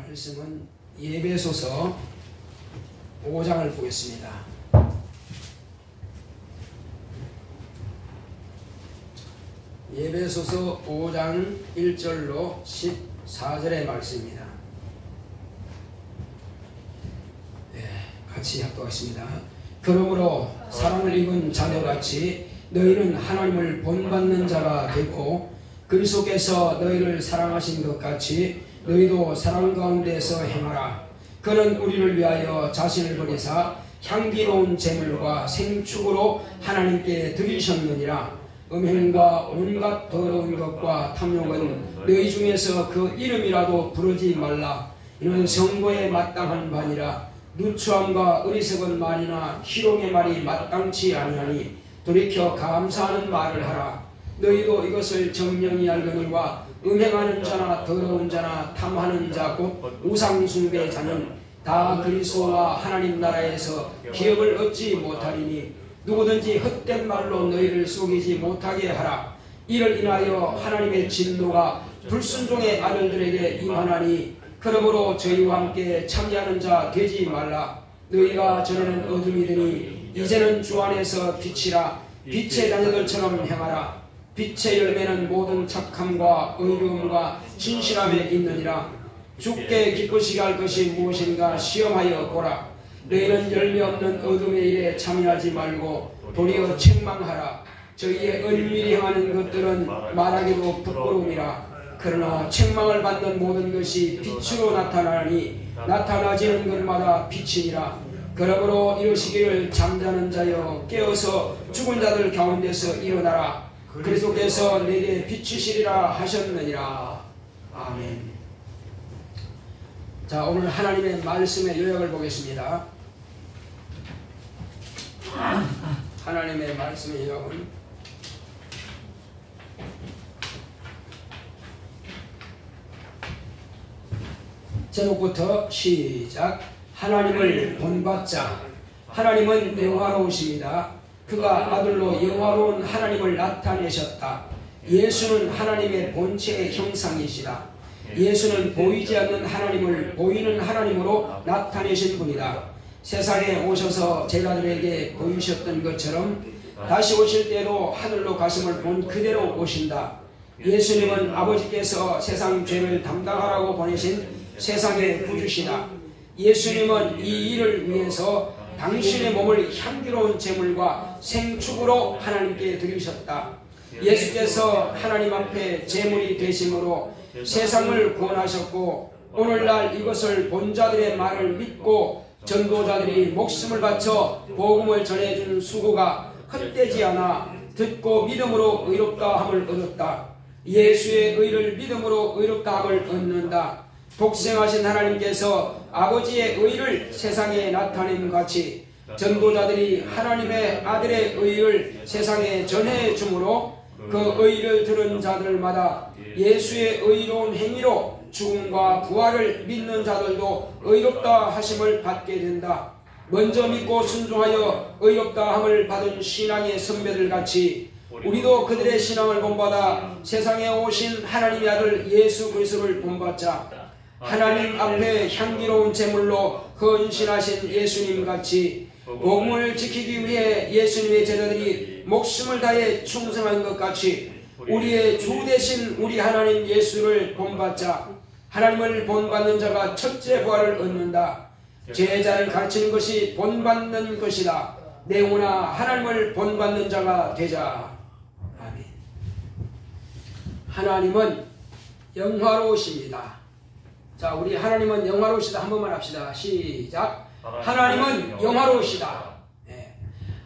말씀은 예배소서 5장을 보겠습니다. 예배소서 5장 1절로 14절의 말씀입니다. 같이 합독하겠습니다. 그러므로 사랑을 입은 자녀같이 너희는 하나님을 본받는 자가 되고 그리스도께서 너희를 사랑하신 것 같이 너희도 사랑 가운데서 행하라. 그는 우리를 위하여 자신을 버리사 향기로운 제물과 생축으로 하나님께 드리셨느니라. 음행과 온갖 더러운 것과 탐욕은 너희 중에서 그 이름이라도 부르지 말라. 이는 성도에 마땅한 바니라. 누추함과 어리석은 말이나 희롱의 말이 마땅치 아니하니 돌이켜 감사하는 말을 하라. 너희도 이것을 정령이 알거니와 음행하는 자나 더러운 자나 탐하는 자 곧 우상숭배 자는 다 그리스도와 하나님 나라에서 기업을 얻지 못하리니 누구든지 헛된 말로 너희를 속이지 못하게 하라. 이를 인하여 하나님의 진노가 불순종의 아들들에게 임하나니 그러므로 저희와 함께 참여하는 자 되지 말라. 너희가 전에는 어둠이더니 이제는 주 안에서 빛이라. 빛의 자녀들처럼 행하라. 빛의 열매는 모든 착함과 의로움과 진실함에 있느니라. 주께 기쁘시게 할 것이 무엇인가 시험하여 보라. 너희는 열매 없는 어둠의 일에 참여하지 말고 도리어 책망하라. 저희의 은밀히 행하는 것들은 말하기도 부끄러움이라. 그러나 책망을 받는 모든 것이 빛으로 나타나니 나타나지는 것마다 빛이니라. 그러므로 이르시기를 잠자는 자여 깨어서 죽은 자들 가운데서 일어나라. 그리스도께서 내게 비추시리라 하셨느니라. 아멘. 자, 오늘 하나님의 말씀의 요약을 보겠습니다. 하나님의 말씀의 요약은 제목부터 시작. 하나님을 본받자. 하나님은 영화로우십니다. 그가 아들로 영화로운 하나님을 나타내셨다. 예수는 하나님의 본체의 형상이시다. 예수는 보이지 않는 하나님을 보이는 하나님으로 나타내신 분이다. 세상에 오셔서 제자들에게 보이셨던 것처럼 다시 오실 때도 하늘로 가심을 본 그대로 오신다. 예수님은 아버지께서 세상 죄를 담당하라고 보내신 세상의 구주시다. 예수님은 이 일을 위해서 당신의 몸을 향기로운 제물과 생축으로 하나님께 드리셨다. 예수께서 하나님 앞에 제물이 되심으로 세상을 구원하셨고 오늘날 이것을 본 자들의 말을 믿고 전도자들이 목숨을 바쳐 복음을 전해준 수고가 헛되지 않아 듣고 믿음으로 의롭다 함을 얻었다. 예수의 의를 믿음으로 의롭다 함을 얻는다. 독생하신 하나님께서 아버지의 의를 세상에 나타낸 같이 전도자들이 하나님의 아들의 의를 세상에 전해주므로 그 의를 들은 자들마다 예수의 의로운 행위로 죽음과 부활을 믿는 자들도 의롭다 하심을 받게 된다. 먼저 믿고 순종하여 의롭다 함을 받은 신앙의 선배들 같이 우리도 그들의 신앙을 본받아 세상에 오신 하나님의 아들 예수 그리스도를 본받자. 하나님 앞에 향기로운 제물로 헌신하신 예수님 같이 복음을 지키기 위해 예수님의 제자들이 목숨을 다해 충성한 것 같이 우리의 주 되신 우리 하나님 예수를 본받자. 하나님을 본받는 자가 첫째 부활을 얻는다. 제자를 가르치는 것이 본받는 것이다. 내오나 하나님을 본받는 자가 되자. 아멘. 하나님은 영화로우십니다. 자, 우리 하나님은 영화로우시다 한 번만 합시다. 시작. 하나님은 영화로우시다. 네.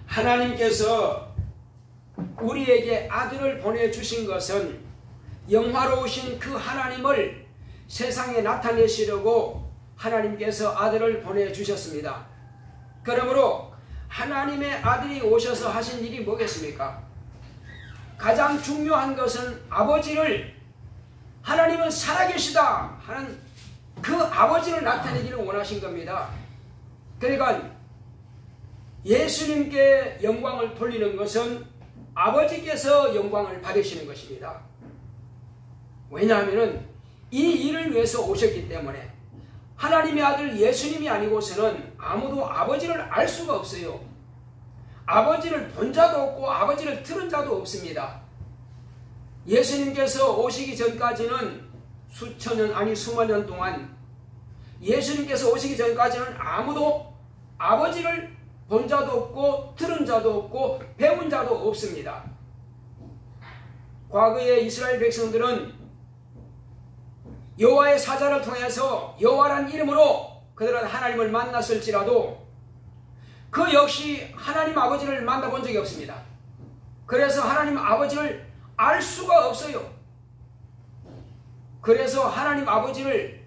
하나님께서 우리에게 아들을 보내주신 것은 영화로우신 그 하나님을 세상에 나타내시려고 하나님께서 아들을 보내주셨습니다. 그러므로 하나님의 아들이 오셔서 하신 일이 뭐겠습니까? 가장 중요한 것은 아버지를 하나님은 살아계시다 하는 그 아버지를 나타내기를 원하신 겁니다. 그러니까 예수님께 영광을 돌리는 것은 아버지께서 영광을 받으시는 것입니다. 왜냐하면 이 일을 위해서 오셨기 때문에 하나님의 아들 예수님이 아니고서는 아무도 아버지를 알 수가 없어요. 아버지를 본 자도 없고 아버지를 들은 자도 없습니다. 예수님께서 오시기 전까지는 수천 년 아니 수만 년 동안 예수님께서 오시기 전까지는 아무도 아버지를 본 자도 없고 들은 자도 없고 배운 자도 없습니다. 과거에 이스라엘 백성들은 여호와의 사자를 통해서 여호와란 이름으로 그들은 하나님을 만났을지라도 그 역시 하나님 아버지를 만나본 적이 없습니다. 그래서 하나님 아버지를 알 수가 없어요. 그래서 하나님 아버지를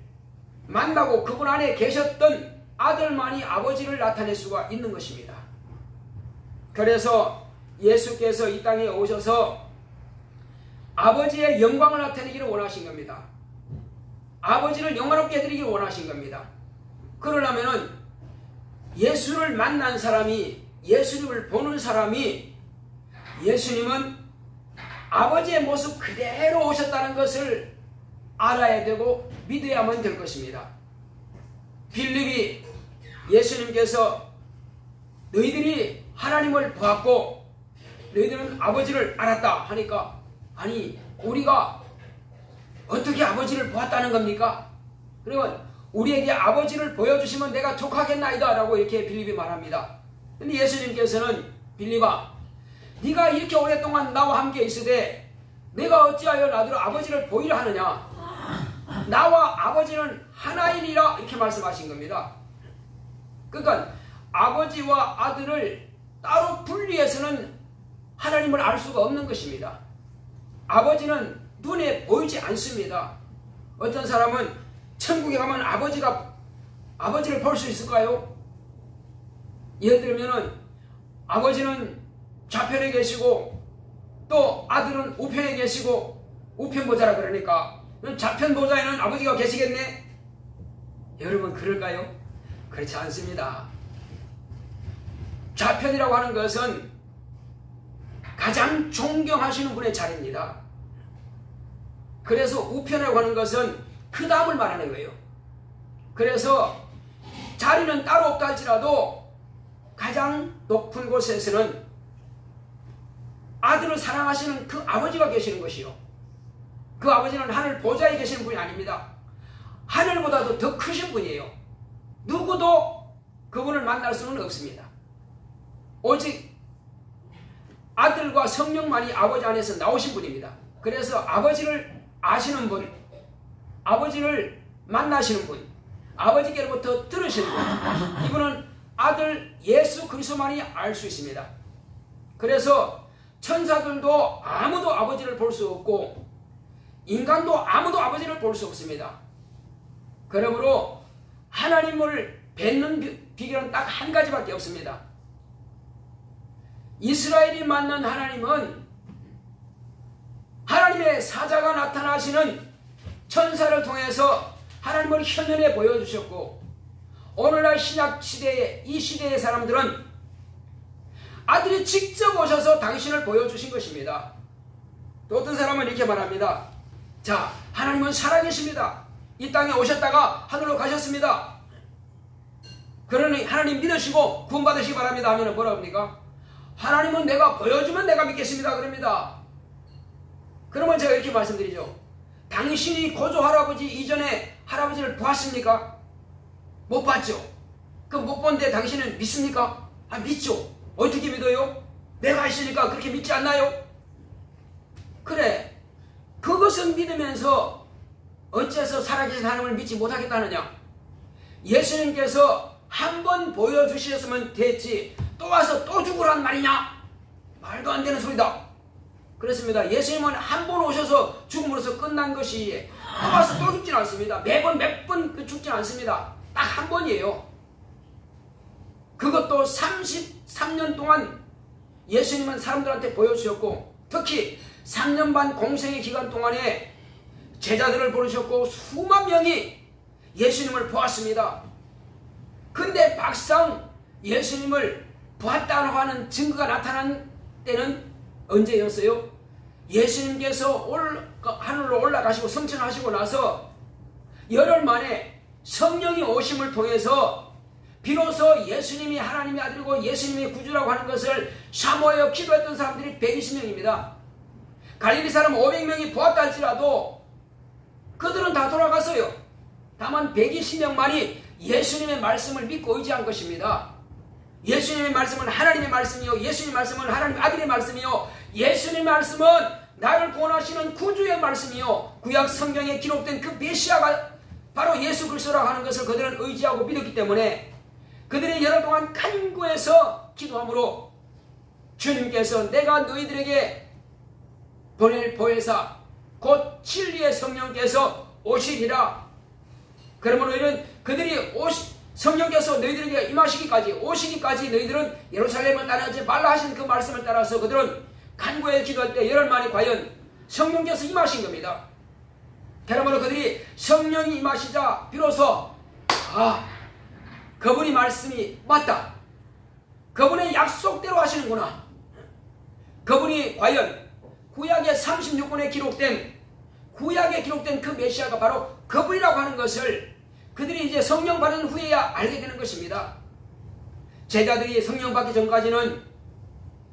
만나고 그분 안에 계셨던 아들만이 아버지를 나타낼 수가 있는 것입니다. 그래서 예수께서 이 땅에 오셔서 아버지의 영광을 나타내기를 원하신 겁니다. 아버지를 영화롭게 해드리기를 원하신 겁니다. 그러려면은 예수를 만난 사람이, 예수님을 보는 사람이 예수님은 아버지의 모습 그대로 오셨다는 것을 알아야 되고 믿어야만 될 것입니다. 빌립이 예수님께서 너희들이 하나님을 보았고 너희들은 아버지를 알았다 하니까, 아니 우리가 어떻게 아버지를 보았다는 겁니까? 그러면 우리에게 아버지를 보여주시면 내가 족하겠나이다 라고 이렇게 빌립이 말합니다. 근데 예수님께서는 빌립아, 네가 이렇게 오랫동안 나와 함께 있으되 내가 어찌하여 나더러 아버지를 보이려 하느냐? 나와 아버지는 하나이니라 이렇게 말씀하신 겁니다. 그러니까 아버지와 아들을 따로 분리해서는 하나님을 알 수가 없는 것입니다. 아버지는 눈에 보이지 않습니다. 어떤 사람은 천국에 가면 아버지를 볼 수 있을까요? 예를 들면은 아버지는 좌편에 계시고 또 아들은 우편에 계시고 우편 보자라 그러니까 좌편 보좌에는 아버지가 계시겠네? 여러분 그럴까요? 그렇지 않습니다. 좌편이라고 하는 것은 가장 존경하시는 분의 자리입니다. 그래서 우편이라고 하는 것은 그 다음을 말하는 거예요. 그래서 자리는 따로 없다 할지라도 가장 높은 곳에서는 아들을 사랑하시는 그 아버지가 계시는 것이요. 그 아버지는 하늘 보좌에 계시는 분이 아닙니다. 하늘보다도 더 크신 분이에요. 누구도 그분을 만날 수는 없습니다. 오직 아들과 성령만이 아버지 안에서 나오신 분입니다. 그래서 아버지를 아시는 분, 아버지를 만나시는 분, 아버지께로부터 들으시는 분, 이분은 아들 예수 그리스도만이 알 수 있습니다. 그래서 천사들도 아무도 아버지를 볼 수 없고 인간도 아무도 아버지를 볼 수 없습니다. 그러므로 하나님을 뵙는 비결은 딱 한 가지밖에 없습니다. 이스라엘이 만난 하나님은 하나님의 사자가 나타나시는 천사를 통해서 하나님을 현현에 보여주셨고, 오늘날 신약 시대에 이 시대의 사람들은 아들이 직접 오셔서 당신을 보여주신 것입니다. 또 어떤 사람은 이렇게 말합니다. 자, 하나님은 살아계십니다. 이 땅에 오셨다가 하늘로 가셨습니다. 그러니 하나님 믿으시고 구원받으시기 바랍니다 하면 뭐라 합니까? 하나님은 내가 보여주면 내가 믿겠습니다 그럽니다. 그러면 제가 이렇게 말씀드리죠. 당신이 고조 할아버지 이전에 할아버지를 보았습니까? 못 봤죠. 그럼 못 본데 당신은 믿습니까? 아, 믿죠. 어떻게 믿어요? 내가 있으니까 그렇게 믿지 않나요? 그래, 그것은 믿으면서 어째서 살아계신 하나님을 믿지 못하겠다느냐? 예수님께서 한 번 보여주셨으면 됐지 또 와서 또 죽으란 말이냐? 말도 안 되는 소리다. 그렇습니다. 예수님은 한 번 오셔서 죽음으로써 끝난 것이 또 와서 또 죽진 않습니다. 매번 몇 번 죽진 않습니다. 딱 한 번이에요. 그것도 33년 동안 예수님은 사람들한테 보여주셨고, 특히 3년 반 공생의 기간 동안에 제자들을 부르셨고 수만 명이 예수님을 보았습니다. 근데 막상 예수님을 보았다고 하는 증거가 나타난 때는 언제였어요? 예수님께서 하늘로 올라가시고 승천하시고 나서 열흘 만에 성령이 오심을 통해서 비로소 예수님이 하나님의 아들이고 예수님이 구주라고 하는 것을 사모하여 기도했던 사람들이 120명입니다. 갈릴리 사람 500명이 보았다 할지라도 그들은 다 돌아갔어요. 다만 120명만이 예수님의 말씀을 믿고 의지한 것입니다. 예수님의 말씀은 하나님의 말씀이요, 예수님의 말씀은 하나님의 아들의 말씀이요, 예수님의 말씀은 나를 구원하시는 구주의 말씀이요, 구약 성경에 기록된 그 메시아가 바로 예수 그리스도라고 하는 것을 그들은 의지하고 믿었기 때문에 그들이 여러 동안 간구해서 기도함으로 주님께서 내가 너희들에게 보낼 보혜사 곧 진리의 성령께서 오시리라. 그러므로 이런 그들이 성령께서 너희들에게 임하시기까지 오시기까지 너희들은 예루살렘을 떠나지 말라 하신 그 말씀을 따라서 그들은 간구에 기도할 때 열흘 만에 과연 성령께서 임하신 겁니다. 그러므로 그들이 성령이 임하시자 비로소 그분이 말씀이 맞다. 그분의 약속대로 하시는구나. 그분이 과연 구약의 36권에 기록된 그 메시아가 바로 그분이라고 하는 것을 그들이 이제 성령 받은 후에야 알게 되는 것입니다. 제자들이 성령 받기 전까지는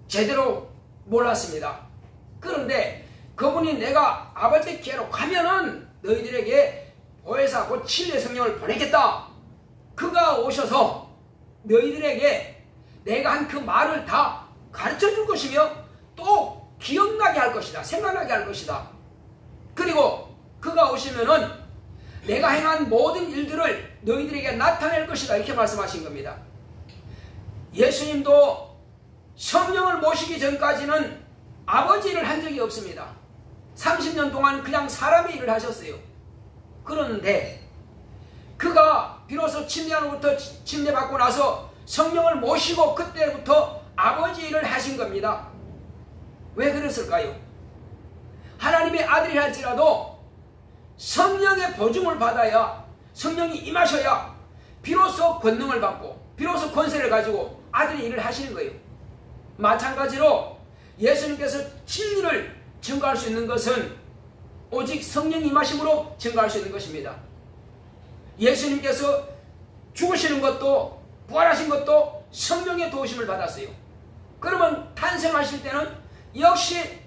제대로 몰랐습니다. 그런데 그분이 내가 아버지께로 가면은 너희들에게 보혜사 곧 진리의 성령을 보내겠다. 그가 오셔서 너희들에게 내가 한 그 말을 다 가르쳐 줄 것이며 또 기억나게 할 것이다. 생각나게 할 것이다. 그리고 그가 오시면은 내가 행한 모든 일들을 너희들에게 나타낼 것이다. 이렇게 말씀하신 겁니다. 예수님도 성령을 모시기 전까지는 아버지 일을 한 적이 없습니다. 30년 동안 그냥 사람의 일을 하셨어요. 그런데 그가 비로소 침례하로부터 침례받고 나서 성령을 모시고 그때부터 아버지 일을 하신 겁니다. 왜 그랬을까요? 하나님의 아들이 할지라도 성령의 보증을 받아야, 성령이 임하셔야 비로소 권능을 받고 비로소 권세를 가지고 아들이 일을 하시는 거예요. 마찬가지로 예수님께서 진리를 증거할 수 있는 것은 오직 성령 임하심으로 증거할 수 있는 것입니다. 예수님께서 죽으시는 것도 부활하신 것도 성령의 도우심을 받았어요. 그러면 탄생하실 때는 역시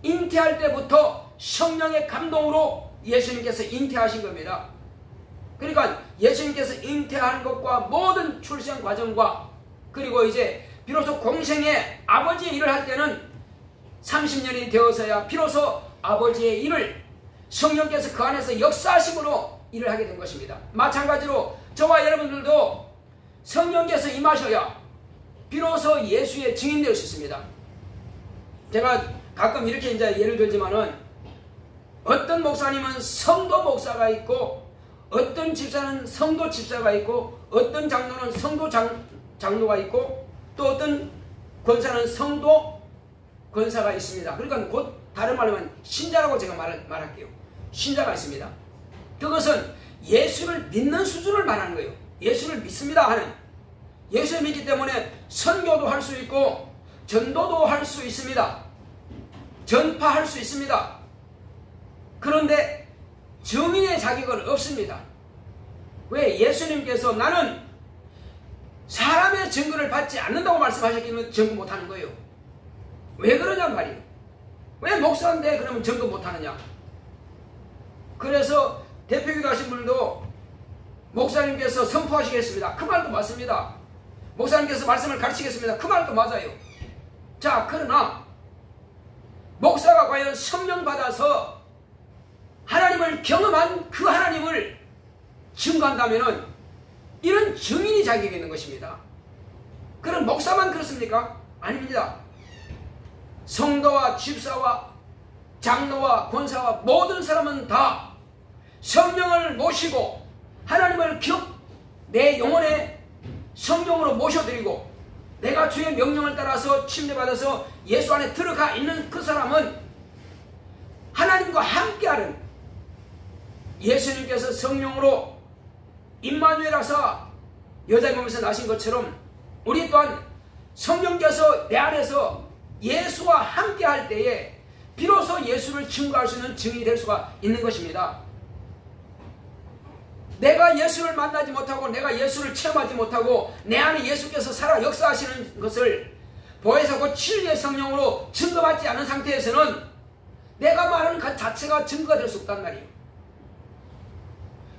잉태할 때부터 성령의 감동으로 예수님께서 잉태하신 겁니다. 그러니까 예수님께서 잉태하는 것과 모든 출생 과정과 그리고 이제 비로소 공생의 아버지의 일을 할 때는 30년이 되어서야 비로소 아버지의 일을 성령께서 그 안에서 역사하심으로 일을 하게 된 것입니다. 마찬가지로 저와 여러분들도 성령께서 임하셔야 비로소 예수의 증인 될 수 있습니다. 제가 가끔 이렇게 이제 예를 들지만은 어떤 목사님은 성도 목사가 있고 어떤 집사는 성도 집사가 있고 어떤 장로는 성도 장로가 있고 또 어떤 권사는 성도 권사가 있습니다. 그러니까 곧 다른 말로 하면 신자라고 제가 말할게요. 신자가 있습니다. 그것은 예수를 믿는 수준을 말하는 거예요. 예수를 믿습니다 하는, 예수를 믿기 때문에 선교도 할 수 있고 전도도 할 수 있습니다. 전파할 수 있습니다. 그런데 증인의 자격은 없습니다. 왜? 예수님께서 나는 사람의 증거를 받지 않는다고 말씀하셨기 때문에 증거 못하는 거예요. 왜 그러냐 말이에요. 왜 목사인데 그러면 증거 못하느냐. 그래서 대표기도 하신 분들도 목사님께서 선포하시겠습니다. 그 말도 맞습니다. 목사님께서 말씀을 가르치겠습니다. 그 말도 맞아요. 자, 그러나 목사가 과연 성령 받아서 하나님을 경험한 그 하나님을 증거한다면은 이런 증인이 자격이 있는 것입니다. 그럼 목사만 그렇습니까? 아닙니다. 성도와 집사와 장로와 권사와 모든 사람은 다 성령을 모시고 하나님을 내 영혼에 성령으로 모셔드리고 내가 주의 명령을 따라서 침례받아서 예수 안에 들어가 있는 그 사람은 하나님과 함께하는, 예수님께서 성령으로 임마누엘하사 여자의 몸에서 나신 것처럼 우리 또한 성령께서 내 안에서 예수와 함께할 때에 비로소 예수를 증거할 수 있는 증인이 될 수가 있는 것입니다. 내가 예수를 만나지 못하고 내가 예수를 체험하지 못하고 내 안에 예수께서 살아 역사하시는 것을 보혜사 곧 진리의 성령으로 증거받지 않은 상태에서는 내가 말하는 그 자체가 증거가 될 수 없단 말이에요.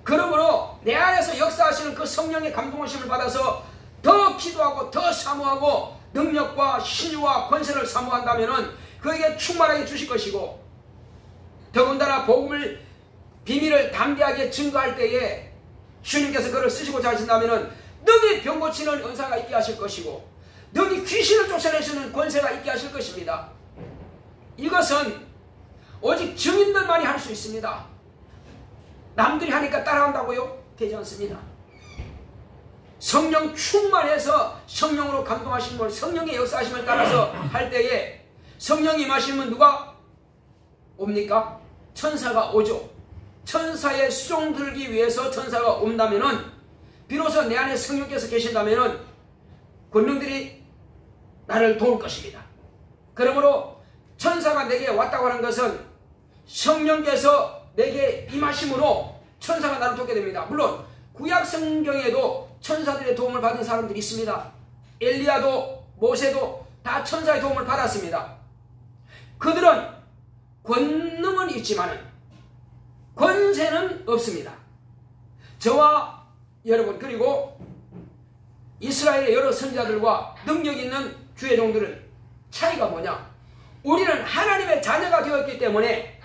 그러므로 내 안에서 역사하시는 그 성령의 감동하심을 받아서 더 기도하고 더 사모하고 능력과 신유와 권세를 사모한다면 그에게 충만하게 주실 것이고, 더군다나 복음을 비밀을 담대하게 증거할 때에 주님께서 그를 쓰시고자 하신다면 능히 병 고치는 은사가 있게 하실 것이고 능히 귀신을 쫓아내시는 권세가 있게 하실 것입니다. 이것은 오직 증인들만이 할 수 있습니다. 남들이 하니까 따라한다고요? 되지 않습니다. 성령 충만해서 성령으로 감동하신 걸, 성령의 역사하심을 따라서 할 때에 성령이 임하시면 누가 옵니까? 천사가 오죠. 천사의 수종 들기 위해서 천사가 온다면은, 비로소 내 안에 성령께서 계신다면은 권능들이 나를 도울 것입니다. 그러므로 천사가 내게 왔다고 하는 것은 성령께서 내게 임하심으로 천사가 나를 돕게 됩니다. 물론 구약 성경에도 천사들의 도움을 받은 사람들이 있습니다. 엘리야도 모세도 다 천사의 도움을 받았습니다. 그들은 권능은 있지만 권세는 없습니다. 저와 여러분, 그리고 이스라엘의 여러 선지자들과 능력 있는 주의 종들은 차이가 뭐냐? 우리는 하나님의 자녀가 되었기 때문에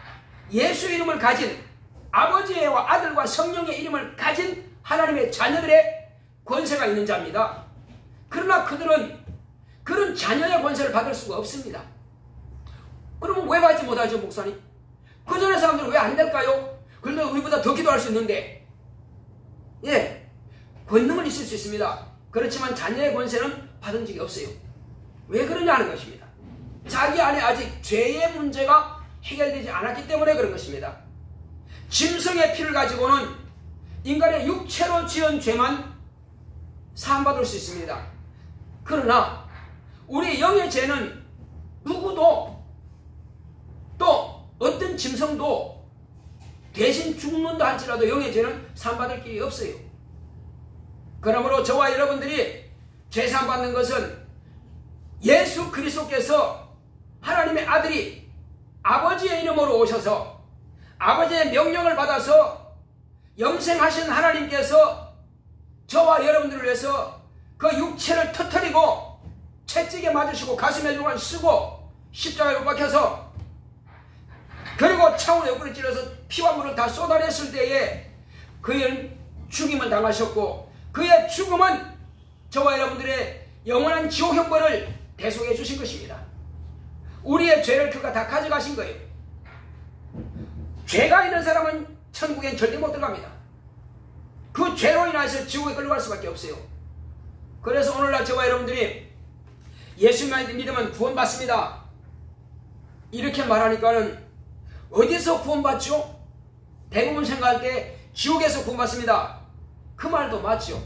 예수 이름을 가진, 아버지와 아들과 성령의 이름을 가진 하나님의 자녀들의 권세가 있는 자입니다. 그러나 그들은 그런 자녀의 권세를 받을 수가 없습니다. 그러면 왜 받지 못하죠, 목사님? 그 전에 사람들은 왜 안 될까요? 그런데 우리보다 더 기도할 수 있는데. 예, 권능은 있을 수 있습니다. 그렇지만 자녀의 권세는 받은 적이 없어요. 왜 그러냐 하는 것입니다. 자기 안에 아직 죄의 문제가 해결되지 않았기 때문에 그런 것입니다. 짐승의 피를 가지고는 인간의 육체로 지은 죄만 사함받을 수 있습니다. 그러나 우리 영의 죄는 누구도, 또 어떤 짐승도 대신 죽는다 할지라도 영의 죄는 사함받을 길이 없어요. 그러므로 저와 여러분들이 죄 사함받는 것은 예수 그리스도께서, 하나님의 아들이 아버지의 이름으로 오셔서 아버지의 명령을 받아서 영생하신 하나님께서 저와 여러분들을 위해서 그 육체를 터뜨리고 채찍에 맞으시고 가슴에 유관을 쓰고 십자가에 못 박혀서, 그리고 창으로 옆구리 찔러서 피와 물을 다 쏟아냈을 때에 그의 죽임을 당하셨고, 그의 죽음은 저와 여러분들의 영원한 지옥 형벌을 대속해 주신 것입니다. 우리의 죄를 그가 다 가져가신 거예요. 죄가 있는 사람은 천국엔 절대 못 들어갑니다. 그 죄로 인해서 지옥에 끌려갈 수밖에 없어요. 그래서 오늘날 저와 여러분들이 예수만 믿으면 구원받습니다, 이렇게 말하니까는 어디서 구원받죠? 대부분 생각할 때 지옥에서 구원받습니다. 그 말도 맞죠.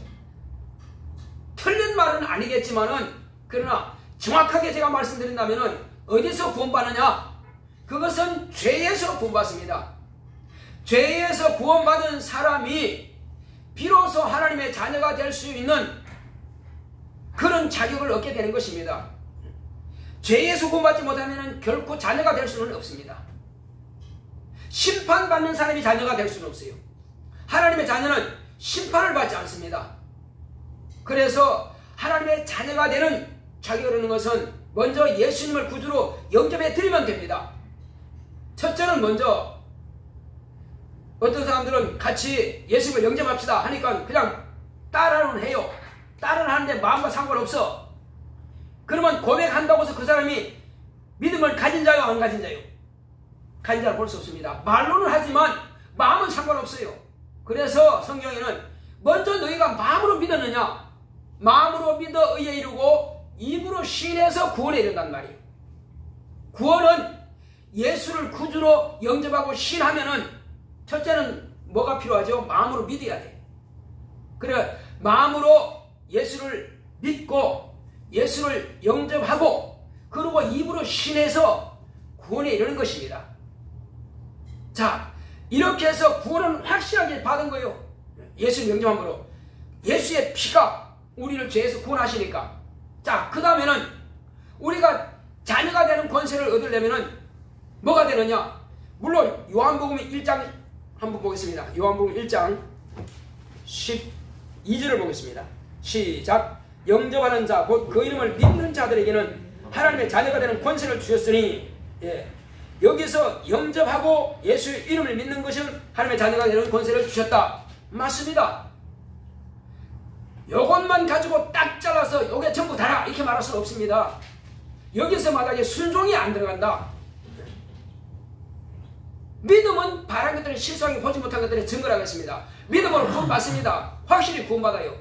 틀린 말은 아니겠지만은, 그러나 정확하게 제가 말씀드린다면은 어디서 구원받느냐? 그것은 죄에서 구원받습니다. 죄에서 구원받은 사람이 비로소 하나님의 자녀가 될 수 있는 그런 자격을 얻게 되는 것입니다. 죄에서 구원받지 못하면 결코 자녀가 될 수는 없습니다. 심판받는 사람이 자녀가 될 수는 없어요. 하나님의 자녀는 심판을 받지 않습니다. 그래서 하나님의 자녀가 되는 자격을 얻는 것은 먼저 예수님을 구주로 영접해 드리면 됩니다. 첫째는 먼저, 어떤 사람들은 같이 예수님을 영접합시다 하니까 그냥 따라는 해요. 따라는 하는데 마음과 상관없어. 그러면 고백한다고 해서 그 사람이 믿음을 가진 자요, 안 가진 자요? 가진 자를 볼 수 없습니다. 말로는 하지만 마음은 상관없어요. 그래서 성경에는 먼저 너희가 마음으로 믿었느냐? 마음으로 믿어 의에 이르고 입으로 시인해서 구원에 이른단 말이에요. 구원은 예수를 구주로 영접하고 시인하면은 첫째는 뭐가 필요하죠? 마음으로 믿어야 돼. 그래, 마음으로 예수를 믿고 예수를 영접하고 그리고 입으로 시인해서 구원에 이르는 것입니다. 자, 이렇게 해서 구원은 확실하게 받은 거예요. 예수 영접함으로 예수의 피가 우리를 죄에서 구원하시니까. 자, 그 다음에는 우리가 자녀가 되는 권세를 얻으려면은 뭐가 되느냐? 물론 요한복음 1장 한번 보겠습니다. 요한복음 1장 12절을 보겠습니다. 시작. 영접하는 자 곧 그 이름을 믿는 자들에게는 하나님의 자녀가 되는 권세를 주셨으니, 여기서 영접하고 예수의 이름을 믿는 것은 하나님의 자녀가 되는 권세를 주셨다. 맞습니다. 요것만 가지고 딱 잘라서 요게 전부 다라 이렇게 말할 수는 없습니다. 여기서 만약에 순종이 안 들어간다. 믿음은 바란 것들을 실수하게 보지 못한 것들의 증거를 하겠습니다. 믿음으로 구원받습니다. 확실히 구원받아요.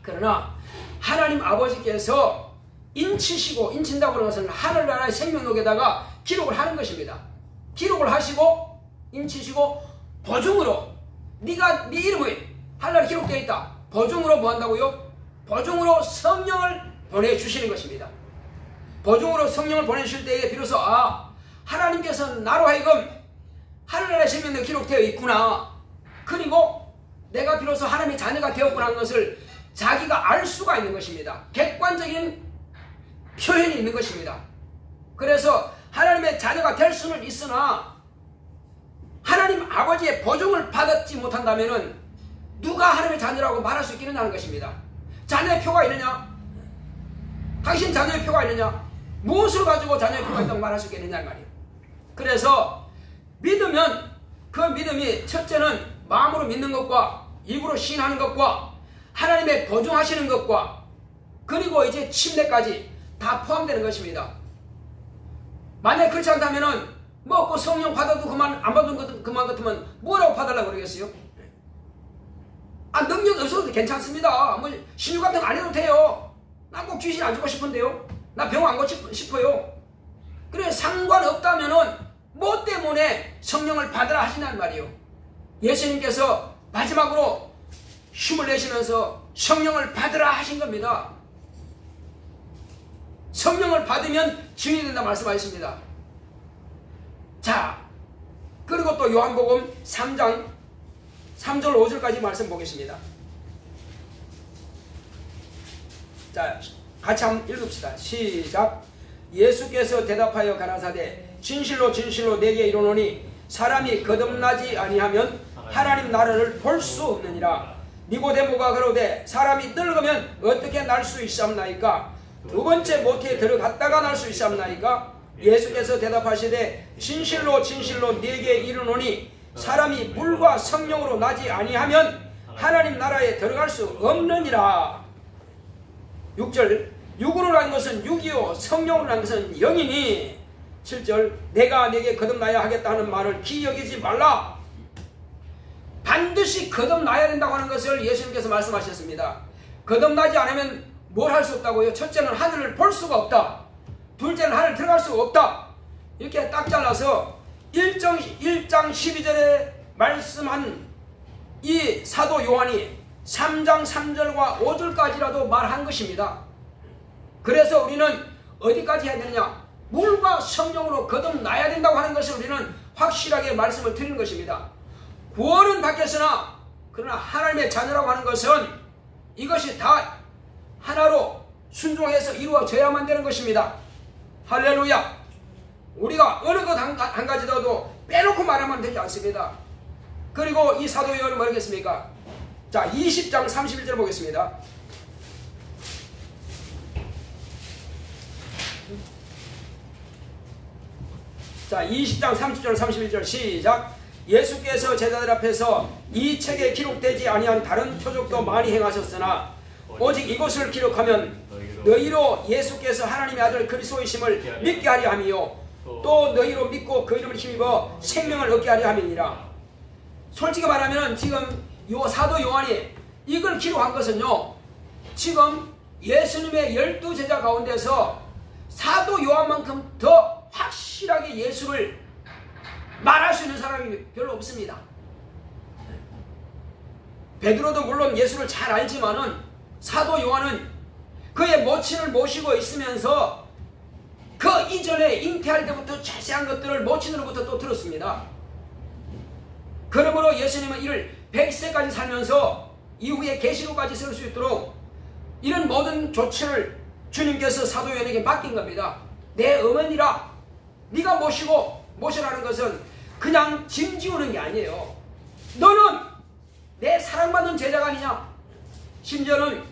그러나 하나님 아버지께서 인친다고 하는 것은 하늘나라의 생명록에다가 기록을 하는 것입니다. 기록을 하시고 인치시고 보증으로 네 이름이 하늘나라에 기록되어 있다. 보증으로 뭐 한다고요? 보증으로 성령을 보내주시는 것입니다. 보증으로 성령을 보내주실 때에 비로소 하나님께서 나로 하여금 하늘나라의 생명록에 기록되어 있구나. 그리고 내가 비로소 하나님의 자녀가 되었구나 하는 것을 자기가 알 수가 있는 것입니다. 객관적인 표현이 있는 것입니다. 그래서 하나님의 자녀가 될 수는 있으나 하나님 아버지의 보증을 받지 못한다면 누가 하나님의 자녀라고 말할 수 있겠느냐는 것입니다. 자녀의 표가 있느냐? 당신 자녀의 표가 있느냐? 무엇을 가지고 자녀의 표가 있다고 말할 수 있겠느냐는 말이에요. 그래서 믿으면 그 믿음이 첫째는 마음으로 믿는 것과 입으로 시인하는 것과 하나님의 보증하시는 것과 그리고 이제 침례까지 다 포함되는 것입니다. 만약 그렇지 않다면 먹고 성령 받아도 그만 안 받은 것 그만 같으면 뭐라고 받으려고 그러겠어요? 능력 없어도 괜찮습니다. 뭐 신유 같은 거 안 해도 돼요. 나 꼭 귀신 안 주고 싶은데요. 나 병 안 고치고 싶어요. 그래 상관없다면은 뭐 때문에 성령을 받으라 하신다는 말이에요. 예수님께서 마지막으로 힘을 내시면서 성령을 받으라 하신 겁니다. 성령을 받으면 증인이 된다 말씀하셨습니다. 자, 그리고 또 요한복음 3장 3절 5절까지 말씀 보겠습니다. 자, 같이 한번 읽읍시다. 시작. 예수께서 대답하여 가라사대 진실로 진실로 내게 이르노니 사람이 거듭나지 아니하면 하나님 나라를 볼 수 없느니라. 니고데모가 그러되 사람이 늙으면 어떻게 날 수 있사옵나이까? 두 번째 모태에 들어갔다가 날 수 있사옵나이까? 예수께서 대답하시되 진실로 진실로 네게 이르노니 사람이 물과 성령으로 나지 아니하면 하나님 나라에 들어갈 수 없느니라. 6절. 육으로 난 것은 육이요 성령으로 난 것은 영이니. 7절. 내가 네게 거듭나야 하겠다 하는 말을 기여기지 말라. 반드시 거듭나야 된다고 하는 것을 예수님께서 말씀하셨습니다. 거듭나지 않으면 뭘 할 수 없다고요? 첫째는 하늘을 볼 수가 없다. 둘째는 하늘 들어갈 수가 없다. 이렇게 딱 잘라서 1장 12절에 말씀한 이 사도 요한이 3장 3절과 5절까지라도 말한 것입니다. 그래서 우리는 어디까지 해야 되느냐? 물과 성령으로 거듭나야 된다고 하는 것을 우리는 확실하게 말씀을 드리는 것입니다. 구원은 받겠으나 그러나 하나님의 자녀라고 하는 것은 이것이 다 하나로 순종해서 이루어져야만 되는 것입니다. 할렐루야. 우리가 어느 것 한 가지라도 빼놓고 말하면 되지 않습니다. 그리고 이 사도 요한은 뭐겠습니까? 자, 20장 31절 보겠습니다. 자, 20장 30절 31절 시작. 예수께서 제자들 앞에서 이 책에 기록되지 아니한 다른 표적도 많이 행하셨으나 오직 이것을 기록하면 너희로 예수께서 하나님의 아들 그리스도이심을 믿게 하려 함이요 또 너희로 믿고 그 이름을 힘입어 생명을 얻게 하려 함이니라. 솔직히 말하면 지금 요 사도 요한이 이걸 기록한 것은요, 지금 예수님의 12제자 가운데서 사도 요한만큼 더 확실하게 예수를 말할 수 있는 사람이 별로 없습니다. 베드로도 물론 예수를 잘 알지만은 사도 요한은 그의 모친을 모시고 있으면서 그 이전에 잉태할 때부터 자세한 것들을 모친으로부터 또 들었습니다. 그러므로 예수님은 이를 100세까지 살면서 이후에 계시록까지 쓸 수 있도록 이런 모든 조치를 주님께서 사도 요한에게 맡긴 겁니다. 내 어머니라 네가 모시라는 것은 그냥 짐 지우는 게 아니에요. 너는 내 사랑받는 제자가 아니냐. 심지어는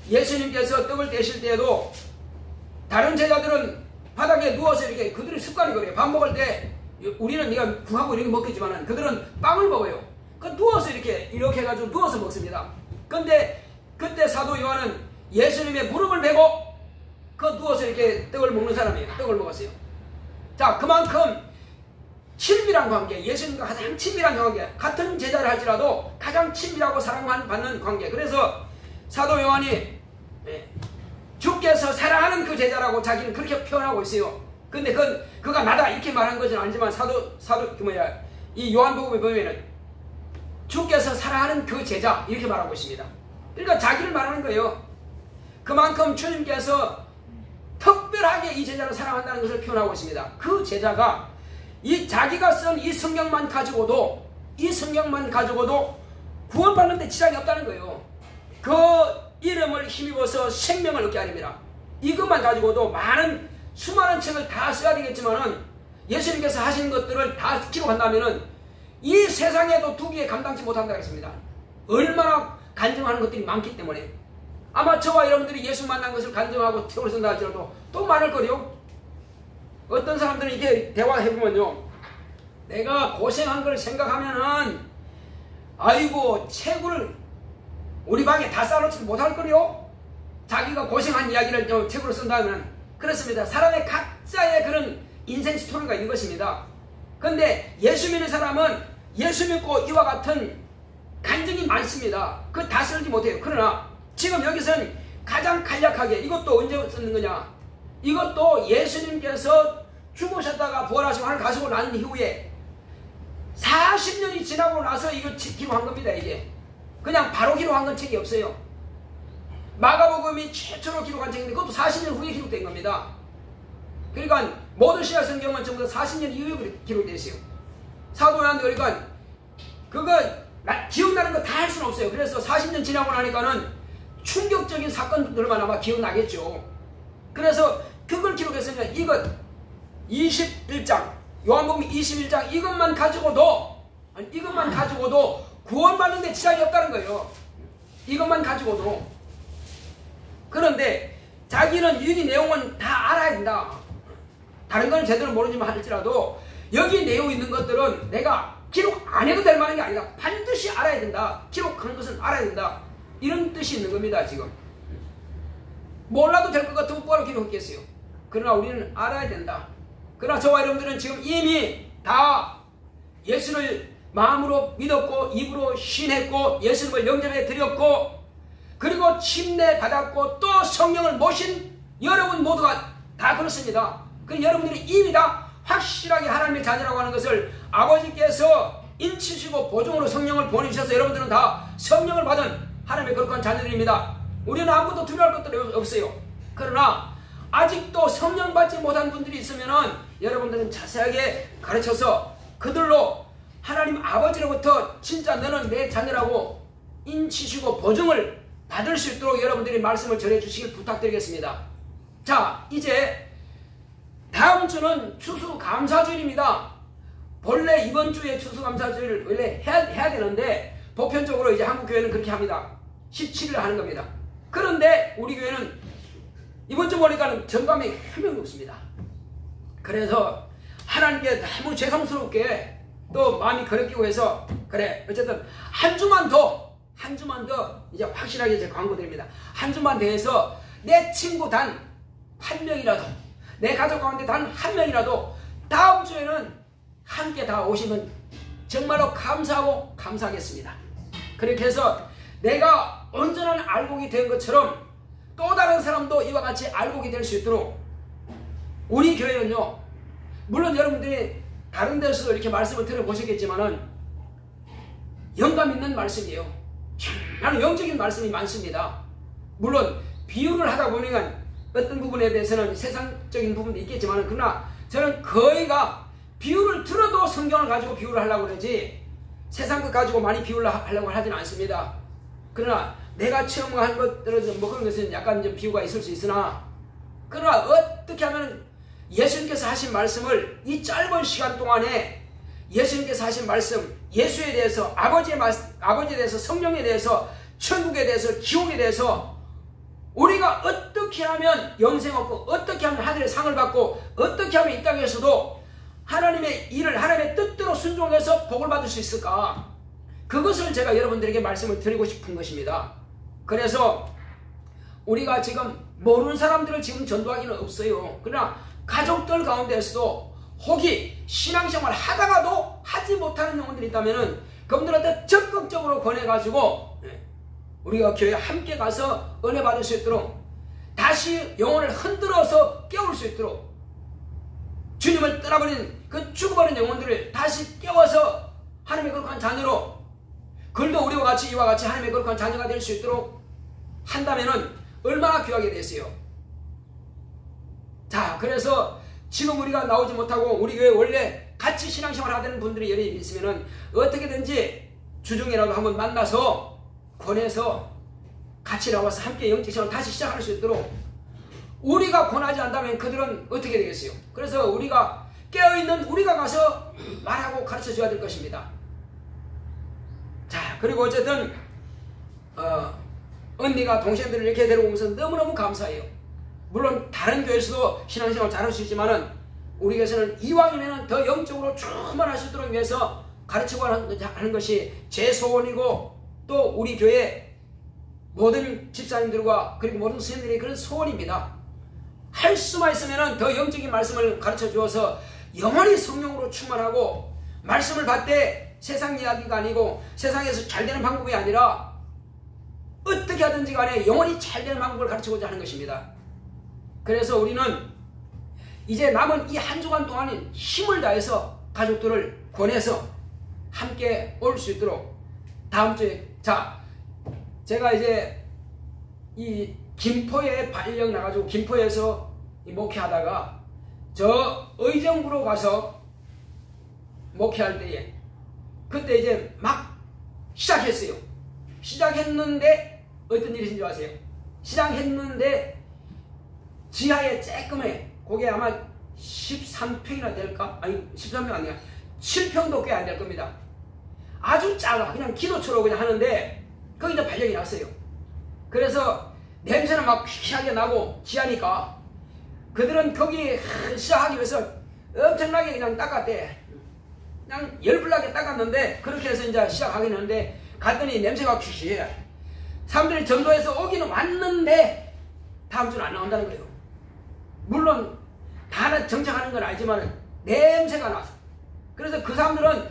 예수님께서 떡을 떼실 때에도 다른 제자들은 바닥에 누워서 이렇게 그들의 습관이 그래요. 밥 먹을 때 우리는 네가 국하고 이렇게 먹겠지만 그들은 빵을 먹어요. 그 누워서 이렇게 해가지고 누워서 먹습니다. 근데 그때 사도 요한은 예수님의 무릎을 베고 그 누워서 이렇게 떡을 먹는 사람이에요. 떡을 먹었어요. 자, 그만큼 친밀한 관계, 예수님과 가장 친밀한 관계, 같은 제자를 할지라도 가장 친밀하고 사랑받는 관계. 그래서 사도 요한이 주께서 사랑하는 그 제자라고 자기는 그렇게 표현하고 있어요. 근데 그가 나다 이렇게 말한 것은 아니지만 이 요한복음에 보면은 주께서 사랑하는 그 제자 이렇게 말하고 있습니다. 그러니까 자기를 말하는 거예요. 그만큼 주님께서 특별하게 이 제자를 사랑한다는 것을 표현하고 있습니다. 그 제자가 자기가 쓴 이 성경만 가지고도 구원받는 데 지장이 없다는 거예요. 그 이름을 힘입어서 생명을 얻게 하립니다. 이것만 가지고도 수많은 책을 다 써야 되겠지만은 예수님께서 하신 것들을 다 기록한다면은 이 세상에도 두기에 감당치 못한다고 했습니다. 얼마나 간증하는 것들이 많기 때문에 아마 저와 여러분들이 예수 만난 것을 간증하고 책을 쓴다 할지라도 또 많을 거요. 어떤 사람들은 이렇게 대화해보면요, 내가 고생한 걸 생각하면은 아이고 책을 우리 방에 다 쌓아놓지 못할 거요. 자기가 고생한 이야기를 책으로 쓴다면 그렇습니다. 사람의 각자의 그런 인생 스토리가 있는 것입니다. 그런데 예수 믿는 사람은 예수 믿고 이와 같은 간증이 많습니다. 그거 다 쓰지 못해요. 그러나 지금 여기서는 가장 간략하게 이것도 언제 쓰는 거냐, 이것도 예수님께서 죽으셨다가 부활하시고 하늘 가시고 난 이후에 40년이 지나고 나서 이거 기록한 겁니다. 이게 그냥 바로 기록한 건 책이 없어요. 마가복음이 최초로 기록한 책인데 그것도 40년 후에 기록된 겁니다. 그러니까 모든 신약 성경은 전부 다 40년 이후에 기록되어 있어요. 사도 요한도 그러니까 그거 기억나는 거 다 할 수는 없어요. 그래서 40년 지나고 나니까는 충격적인 사건들만 아마 기억나겠죠. 그래서 그걸 기록했으면 이것 21장 요한복음 21장 이것만 가지고도 구원받는 데 지장이 없다는 거예요. 이것만 가지고도. 그런데 자기는 이 내용은 다 알아야 된다. 다른 건 제대로 모르지만 할지라도 여기 내용 있는 것들은 내가 기록 안 해도 될 만한 게 아니다. 반드시 알아야 된다. 기록한 것은 알아야 된다. 이런 뜻이 있는 겁니다. 지금 몰라도 될 것 같으면 뭐하러 기록했겠어요. 그러나 우리는 알아야 된다. 그러나 저와 여러분들은 지금 이미 다 예수를 마음으로 믿었고 입으로 신했고 예수님을 영접해 드렸고 그리고 침례 받았고 또 성령을 모신 여러분 모두가 다 그렇습니다. 그 여러분들이 이미 다 확실하게 하나님의 자녀라고 하는 것을 아버지께서 인치시고 보증으로 성령을 보내주셔서 여러분들은 다 성령을 받은 하나님의 거룩한 자녀들입니다. 우리는 아무것도 두려워할 것들이 없어요. 그러나 아직도 성령 받지 못한 분들이 있으면은 여러분들은 자세하게 가르쳐서 그들로 하나님 아버지로부터 진짜 너는 내 자녀라고 인치시고 보증을 받을 수 있도록 여러분들이 말씀을 전해주시길 부탁드리겠습니다. 자, 이제 다음 주는 추수감사주일입니다. 본래 이번 주에 추수감사주일을 원래 해야 되는데 보편적으로 이제 한국교회는 그렇게 합니다. 17일 하는 겁니다. 그런데 우리 교회는 이번 주 보니까는 정감이 한 명도 없습니다. 그래서 하나님께 너무 죄송스럽게 또 마음이 거느끼고 해서 그래 어쨌든 한 주만 더 이제 확실하게 이제 광고드립니다. 한 주만 더 해서 내 친구 단 한 명이라도 내 가족 가운데 단 한 명이라도 다음 주에는 함께 다 오시면 정말로 감사하고 감사하겠습니다. 그렇게 해서 내가 온전한 알곡이 된 것처럼 또 다른 사람도 이와 같이 알곡이 될 수 있도록 우리 교회는요, 물론 여러분들이 다른 데서도 이렇게 말씀을 들어보셨겠지만은 영감 있는 말씀이에요. 정말 영적인 말씀이 많습니다. 물론 비유를 하다 보니까 어떤 부분에 대해서는 세상적인 부분도 있겠지만 그러나 저는 거의가 비유를 들어도 성경을 가지고 비유를 하려고 그러지 세상 것 가지고 많이 비유하려고 하지는 않습니다. 그러나 내가 체험한 것들은 뭐 그런 것은 약간 좀 비유가 있을 수 있으나, 그러나 어떻게 하면 예수님께서 하신 말씀을 이 짧은 시간 동안에 예수님께서 하신 말씀, 예수에 대해서, 아버지에 대해서, 성령에 대해서, 천국에 대해서, 지옥에 대해서 우리가 어떻게 하면 영생 얻고, 어떻게 하면 하늘의 상을 받고, 어떻게 하면 이 땅에서도 하나님의 일을, 하나님의 뜻대로 순종해서 복을 받을 수 있을까? 그것을 제가 여러분들에게 말씀을 드리고 싶은 것입니다. 그래서 우리가 지금 모르는 사람들을 지금 전도하기는 없어요. 그러나 가족들 가운데서도 혹이 신앙생활 하다가도 하지 못하는 영혼들이 있다면 그분들한테 적극적으로 권해가지고 우리가 교회에 함께 가서 은혜 받을 수 있도록, 다시 영혼을 흔들어서 깨울 수 있도록, 주님을 떠나버린 그 죽어버린 영혼들을 다시 깨워서 하나님의 거룩한 자녀로, 그들도 우리와 같이 이와 같이 하나님의 거룩한 자녀가 될 수 있도록 한다면은 얼마나 귀하게 되세요. 자, 그래서 지금 우리가 나오지 못하고 우리 교회 원래 같이 신앙생활 하는 분들이 여러 있으면은 어떻게든지 주중이라도 한번 만나서 권해서 같이 나와서 함께 영적 생활을 다시 시작할 수 있도록, 우리가 권하지 않다면 그들은 어떻게 되겠어요? 그래서 우리가 깨어있는 우리가 가서 말하고 가르쳐 줘야 될 것입니다. 자, 그리고 어쨌든 언니가 동생들을 이렇게 데려오면서 너무너무 감사해요. 물론 다른 교회에서도 신앙생활 잘할 수 있지만은 우리 교회에서는 이왕이면 더 영적으로 충만할 수 있도록 위해서 가르치고 하는 것이 제 소원이고, 또 우리 교회 모든 집사님들과 그리고 모든 선생님들의 그런 소원입니다. 할 수만 있으면 더 영적인 말씀을 가르쳐 주어서 영원히 성령으로 충만하고, 말씀을 받되 세상 이야기가 아니고 세상에서 잘 되는 방법이 아니라 어떻게 하든지 간에 영원히 잘 되는 방법을 가르치고자 하는 것입니다. 그래서 우리는 이제 남은 이 한 주간 동안은 힘을 다해서 가족들을 권해서 함께 올 수 있도록, 다음 주에, 자, 제가 이제 이 김포에 발령 나가지고 김포에서 목회하다가 저 의정부로 가서 목회할 때에 그때 이제 막 시작했어요. 시작했는데 어떤 일이 있는지 아세요? 시작했는데 지하에 쬐끔해, 그게 아마 13평이나 될까? 아니 13평 아니야, 7평도 꽤 안 될 겁니다. 아주 작아. 그냥 기도처로 그냥 하는데 거기 이제 발령이 났어요. 그래서 냄새는 막 희한하게 나고 지하니까 그들은 거기 시작하기 위해서 엄청나게 그냥 닦았대. 그냥 열불나게 닦았는데, 그렇게 해서 이제 시작하긴 했는데 갔더니 냄새가 퀴퀴해. 사람들이 전도해서 오기는 왔는데 다음 주는 안 나온다는 거예요. 물론 다 정착하는 건 알지만 냄새가 나서. 그래서 그 사람들은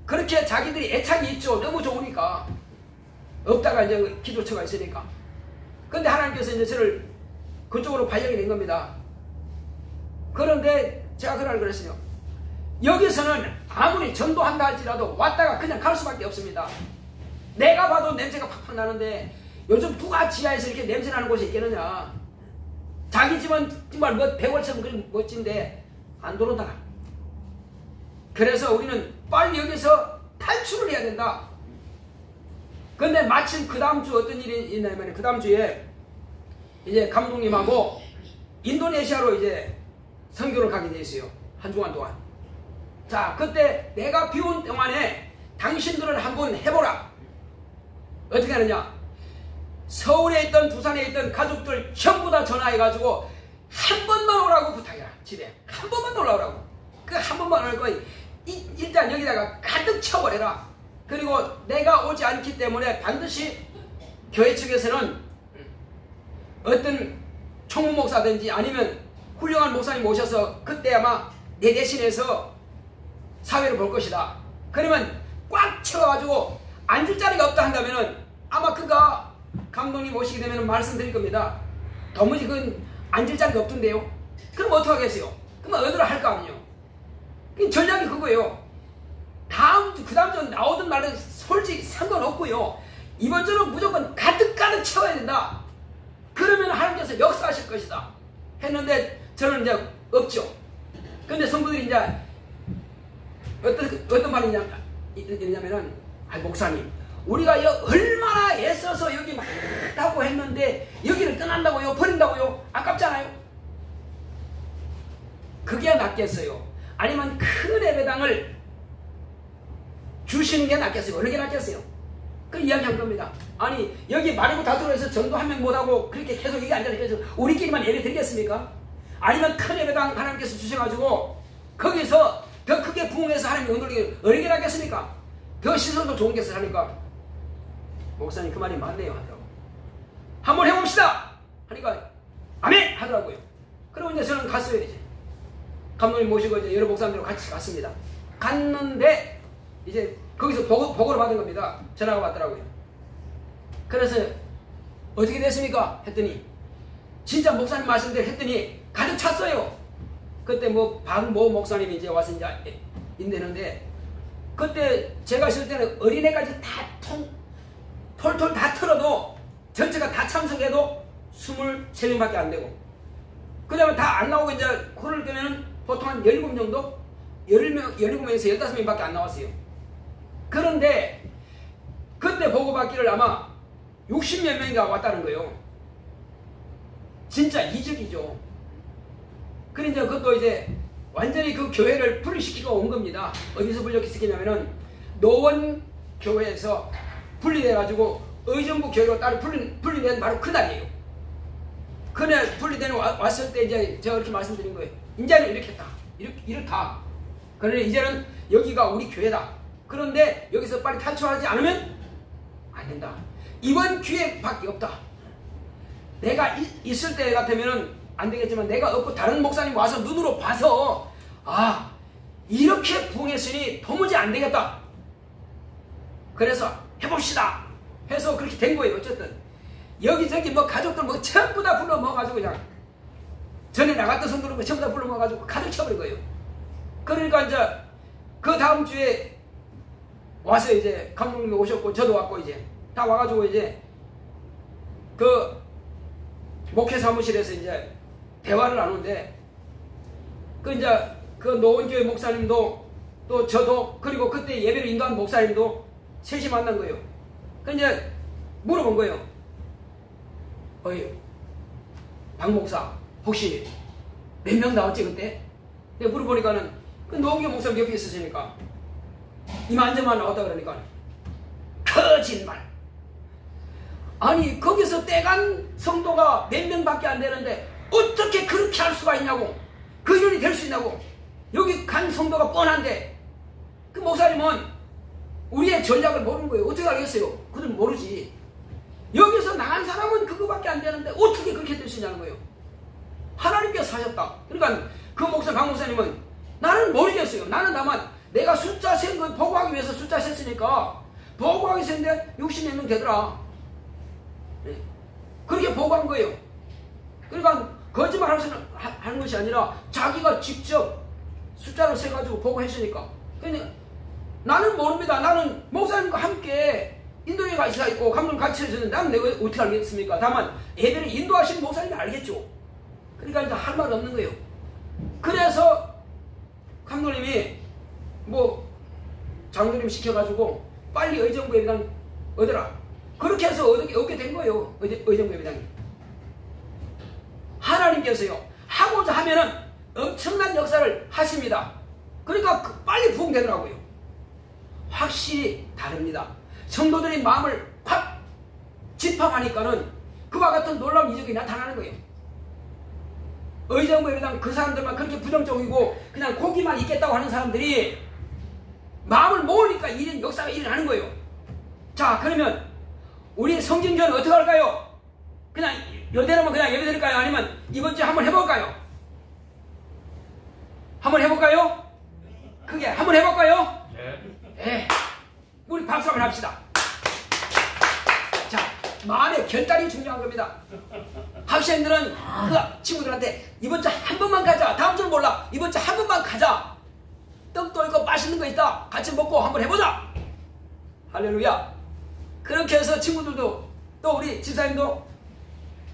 그렇게 자기들이 애착이 있죠. 너무 좋으니까. 없다가 이제 기도처가 있으니까. 근데 하나님께서 이제 저를 그쪽으로 발령이 된 겁니다. 그런데 제가 그날 그랬어요. 여기서는 아무리 전도한다 할지라도 왔다가 그냥 갈 수밖에 없습니다. 내가 봐도 냄새가 팍팍 나는데 요즘 누가 지하에서 이렇게 냄새 나는 곳이 있겠느냐. 자기 집은 정말 뭐 배월처럼 그리 멋진데 안 들어온다. 그래서 우리는 빨리 여기서 탈출을 해야 된다. 근데 마침 그 다음 주 어떤 일이 있냐면, 그 다음 주에 이제 감독님하고 인도네시아로 이제 선교를 가게 돼 있어요. 한 주간 동안. 자, 그때 내가 비운 동안에 당신들은 한번 해보라. 어떻게 하느냐. 서울에 있던 부산에 있던 가족들 전부 다 전화해가지고 한 번만 오라고 부탁해라. 집에 한 번만 올라오라고. 그 한 번만 올 거니 일단 여기다가 가득 쳐버려라. 그리고 내가 오지 않기 때문에 반드시 교회 측에서는 어떤 총무 목사든지 아니면 훌륭한 목사님 모셔서 그때 아마 내 대신해서 사회를 볼 것이다. 그러면 꽉 채워가지고 앉을 자리가 없다 한다면은 아마 그가 감독님 오시게 되면 말씀드릴 겁니다. 도무지 그건 앉을 자리가 없던데요. 그럼 어떡하겠어요? 그러면 어디로 할 거 아니에요. 전략이 그거예요. 그 다음 주 나오든 말든 솔직히 상관없고요. 이번 주는 무조건 가득 채워야 된다. 그러면 하나님께서 역사하실 것이다. 했는데 저는 이제 없죠. 근데 성도들이 이제 어떤 말이냐면은 아이 목사님, 우리가 얼마나 애써서 여기 막 하고 했는데 여기를 떠난다고요? 버린다고요? 아깝잖아요. 그게 낫겠어요? 아니면 큰 예배당을 주시는 게 낫겠어요? 어느 게 낫겠어요? 그 이야기한 겁니다. 아니 여기 마르고 다도로에서 전도 한 명 못하고 그렇게 계속 여기 앉아서 우리끼리만 예배 드리겠습니까? 아니면 큰 예배당 하나님께서 주셔가지고 거기서 더 크게 부흥해서 하나님의 은혜를 어느 게 낫겠습니까? 더 시선도 좋은 게 하니까 목사님 그 말이 맞네요 하더라고. 한번 해봅시다 하니까 아멘 하더라고요. 그리고 이제 저는 갔어요. 이제 감독님 모시고 이제 여러 목사님들과 같이 갔습니다. 갔는데 이제 거기서 보고를 받은 겁니다. 전화가 왔더라고요. 그래서 어떻게 됐습니까? 했더니 진짜 목사님 말씀대로 했더니 가득 찼어요. 그때 뭐 박모 목사님이 이제 와서 이제 있는데 그때 제가 있을 때는 어린애까지 다 톨톨 다 털어도 전체가 다 참석해도 23명밖에 안 되고 그 다음에 다 안 나오고 이제 그럴 때는 보통 한 17 정도? 17명에서 15명밖에 안 나왔어요. 그런데 그때 보고받기를 아마 60몇 명이가 왔다는 거예요. 진짜 이적이죠. 그러니까 그것도 이제 완전히 그 교회를 분리시키고 온 겁니다. 어디서 분리시키냐면은 노원교회에서 분리돼가지고 의정부 교회로 따로 분리된 바로 그날이에요. 그날 분리되는 왔을 때 이제 제가 이렇게 말씀드린 거예요. 이제는 이렇게 했다. 이렇다. 그런데 이제는 여기가 우리 교회다. 그런데 여기서 빨리 탈출하지 않으면 안 된다. 이번 기회밖에 없다. 내가 있을 때 같으면 안 되겠지만 내가 없고 다른 목사님 와서 눈으로 봐서 아 이렇게 부흥했으니 도무지 안 되겠다. 그래서 해봅시다 해서 그렇게 된 거예요. 어쨌든 여기저기 뭐 가족들 뭐 전부 다 불러 모아가지고 그냥 전에 나갔던 성도들 뭐 전부 다 불러 모아가지고 가득 쳐버린 거예요. 그러니까 이제 그 다음 주에 와서 이제 감독님이 오셨고 저도 왔고 이제 다 와가지고 이제 그 목회 사무실에서 이제 대화를 나누는데 그 이제 그 노원교회 목사님도 또 저도 그리고 그때 예배를 인도한 목사님도 셋이 만난 거예요. 그 이제 물어본 거예요. 어이 박 목사 혹시 몇 명 나왔지 그때? 내가 물어보니까는 그 노원교회 목사님 옆에 있으시니까 이만저만 나왔다 그러니까 거짓말. 아니 거기서 떼간 성도가 몇 명밖에 안 되는데 어떻게 그렇게 할 수가 있냐고. 그 인원이 될 수 있냐고. 여기 간 성도가 뻔한데 그 목사님은 우리의 전략을 모르는 거예요. 어떻게 알겠어요? 그들은 모르지. 여기서 나간 사람은 그거밖에 안 되는데 어떻게 그렇게 될 수 있냐는 거예요. 하나님께서 하셨다. 그러니까 그 목사 박 목사님은 나는 모르겠어요. 나는 다만 내가 숫자 센 거 보고하기 위해서 숫자 셌으니까 보고하기 센데 60몇 명 되더라. 그렇게 보고한 거예요. 그러니까 거짓말 하는 것이 아니라 자기가 직접 숫자를 세가지고 보고했으니까. 그러니까 나는 모릅니다. 나는 목사님과 함께 인도에 가 있고 감독님 같이 해주는데 나는 내가 어떻게 알겠습니까? 다만 예배를 인도하시는 목사님이 알겠죠. 그러니까 이제 할 말 없는 거예요. 그래서 감독님이 뭐 장로님 시켜가지고 빨리 의정부 예배당 얻어라. 그렇게 해서 얻게 된 거예요. 의정부 예배당이. 하나님께서요 하고자 하면은 엄청난 역사를 하십니다. 그러니까 빨리 부흥되더라고요. 확실히 다릅니다. 성도들의 마음을 확 집합하니까는 그와 같은 놀라운 이적이 나타나는 거예요. 의정부 예배당 그 사람들만 그렇게 부정적이고 그냥 고기만 있겠다고 하는 사람들이 마음을 모으니까 이런 역사가 일어나는 거예요. 자 그러면 우리 성진교회는 어떻게 할까요? 그냥 요대로만 그냥 예배 드릴까요? 아니면 이번 주에 한번 해볼까요? 한번 해볼까요? 그게 한번 해볼까요? 네. 우리 박수 한번 합시다. 자, 마음의 결단이 중요한 겁니다. 학생들은 그 친구들한테 이번 주 한 번만 가자. 다음 주는 몰라. 이번 주 한 번만 가자. 떡도 있고 맛있는 거 있다. 같이 먹고 한번 해보자. 할렐루야. 그렇게 해서 친구들도 또 우리 집사님도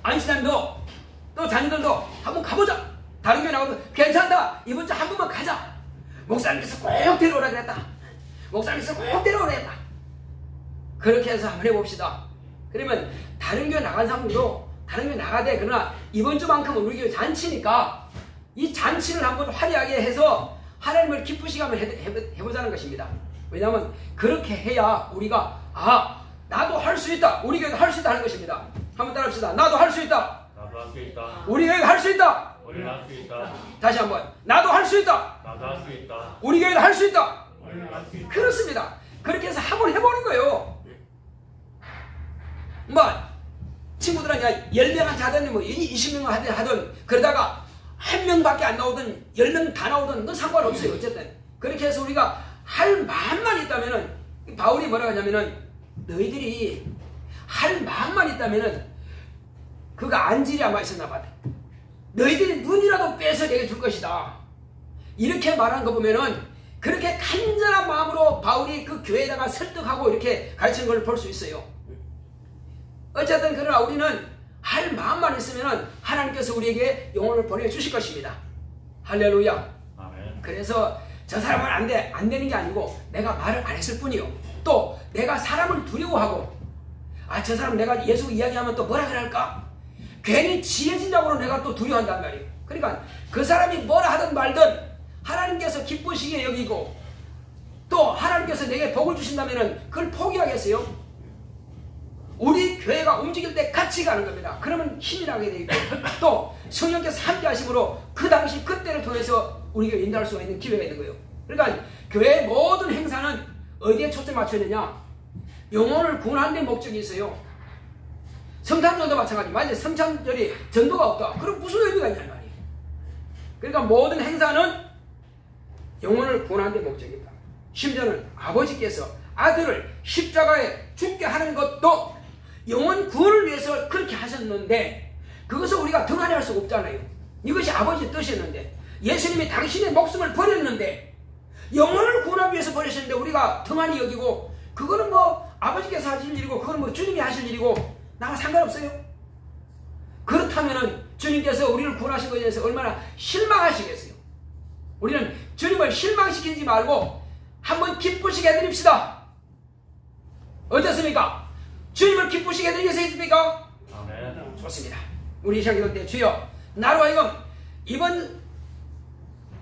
안신사님도 또 자녀들도 한번 가보자. 다른 교회 나가면 괜찮다. 이번 주 한 번만 가자. 목사님께서 꼭 데려오라 그랬다. 목사님께서 꼭 데려오라 했다. 그렇게 해서 한번 해봅시다. 그러면 다른 교회 나간 사람들도 다른 교회 나가되 그러나 이번 주만큼은 우리 교회 잔치니까 이 잔치를 한번 화려하게 해서 하나님을 기쁘시게 한번 해보자는 것입니다. 왜냐하면 그렇게 해야 우리가 나도 할 수 있다. 우리 교회도 할 수 있다 하는 것입니다. 한번 따라합시다. 나도 할 수 있다. 나도 할 수 있다. 우리 교회도 할 수 있다. 우리는 할 수 있다. 다시 한번. 나도 할 수 있다. 나도 할 수 있다. 우리 교회도 할 수 있다. 우리는 할 수 있다. 그렇습니다. 그렇게 해서 한번 해보는 거예요. 친구들은 10명한테 하든 20명한테 하든 그러다가 한 명밖에 안 나오든 10명 다 나오든 그건 상관없어요. 어쨌든 그렇게 해서 우리가 할 마음만 있다면은 바울이 뭐라고 하냐면은 너희들이 할 마음만 있다면은 그가 안질이 아마 있었나 봐. 너희들이 눈이라도 빼서 내게 줄 것이다. 이렇게 말하는 거 보면은 그렇게 간절한 마음으로 바울이 그 교회에다가 설득하고 이렇게 가르치는 걸 볼 수 있어요. 어쨌든 그러나 우리는 할 마음만 있으면 하나님께서 우리에게 영혼을 보내주실 것입니다. 할렐루야. 아멘. 그래서 저 사람은 안 되는 게 아니고 내가 말을 안 했을 뿐이요. 또 내가 사람을 두려워하고 저 사람 내가 예수 이야기하면 또 뭐라 그럴까? 괜히 지혜진작으로 내가 또 두려워한단 말이에요. 그러니까 그 사람이 뭐라 하든 말든 하나님께서 기쁘시게 여기고 또 하나님께서 내게 복을 주신다면 그걸 포기하겠어요? 우리 교회가 움직일 때 같이 가는 겁니다. 그러면 힘이 나게 되고 또 성령께서 함께 하심으로 그 당시 그때를 통해서 우리 교회 인도할 수가 있는 기회가 있는 거예요. 그러니까 교회의 모든 행사는 어디에 초점 맞춰야 되냐? 영혼을 구원하는 데 목적이 있어요. 성탄절도 마찬가지. 만약에 성탄절이 전도가 없다. 그럼 무슨 의미가 있냐 말이에요. 그러니까 모든 행사는 영혼을 구원하는 데 목적이다. 심지어는 아버지께서 아들을 십자가에 죽게 하는 것도 영혼 구원을 위해서 그렇게 하셨는데 그것을 우리가 등한히 할 수가 없잖아요. 이것이 아버지의 뜻이었는데 예수님이 당신의 목숨을 버렸는데 영혼을 구원하기 위해서 버리셨는데 우리가 등한히 여기고 그거는 아버지께서 하실 일이고 그거는 주님이 하실 일이고 나와 상관없어요. 그렇다면은 주님께서 우리를 구원하신 것에 대해서 얼마나 실망하시겠어요. 우리는 주님을 실망시키지 말고 한번 기쁘시게 해드립시다. 어떻습니까? 주님을 기쁘시게 해드리기 위해서 있습니까? 아멘. 좋습니다. 우리 이 시간 기도 때 주여 나로 하여금 이번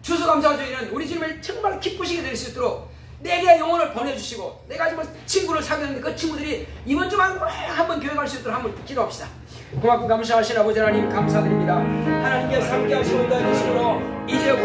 추수감사주일은 우리 주님을 정말 기쁘시게 해드릴 수 있도록 내게 영혼을 보내주시고 내가 지금 친구를 사귀었는데 그 친구들이 이번 주만 한번 교회 갈 수 있도록 한번 기도합시다. 고맙고 감사하신 아버지 하나님 감사드립니다. 하나님께서 함께 하시고 인도해 주심으로 이제 우리